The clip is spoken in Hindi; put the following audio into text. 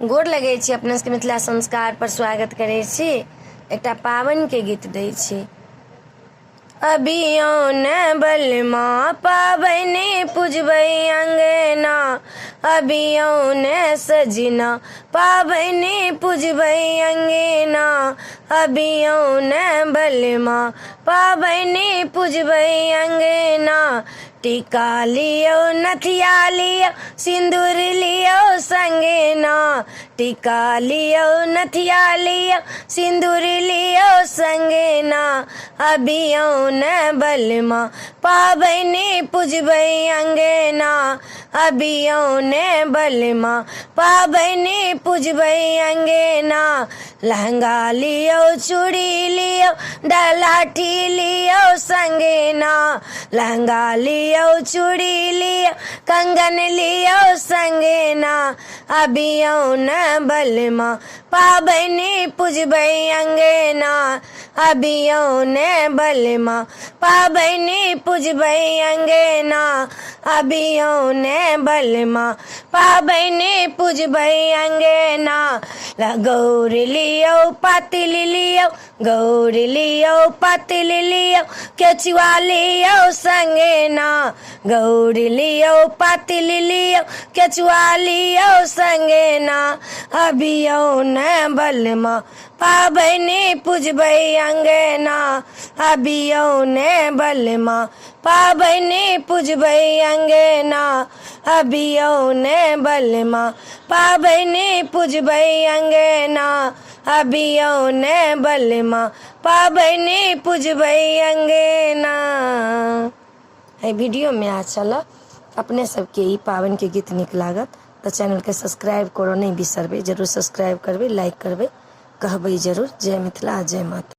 गोर लगै छी अपने सबके मिथिला संस्कार पर स्वागत करै छी। एकटा पावन के गीत दै छी। अभियौन बलमा पाबनि पूजबै अंगना, अभियौन सजना पाबनि पूजबै अंगना, अभियौन बलमा पाबनि पूजबै अंगना। टीका लियो नथिया लियो सिंदूर लियो संगना, टीका लियो नथिया लियो सिंदूर लियो संगना, अभियौन बलमा पाबनि पूजबै अंगना, अभियौन बलमा पाबनि पूजबै अंगना। लहंगा लियो चूड़ी लियो डलाठी लियो संगना, लहंगा लियो चूड़ी लियो कंगन लियो संगना, अभियौन बलमा पाबनि पूजबै अंगना, अभियौन बलमा पाबनि पूजबै अंगना, अभियौन बलमा पाबनि पूजबै अंगना। गौरी लियो पातिल लियो गौरी लियो पातिल लियो केचुआ लियो संगना, गौरी लियो पातिल लियो केचुआ लियो संगना, अभियौन बलमा पाबनि पूजबै अंगना, अभियौन बलमा पाबनि पूजबै अंगना, अभियौन बलमा पाबनि पूजबै अंगना, अभियौन बलमा पाबनि पूजबै अंगना। वीडियो में अच्छा लग अपने सबके ई पावन के गीत नीक लागत तो चैनल के सब्सक्राइब करो नहीं बिसरबे, जरूर सब्सक्राइब करबे, लाइक करबे, कहबै जरूर। जय मिथिला जय माता।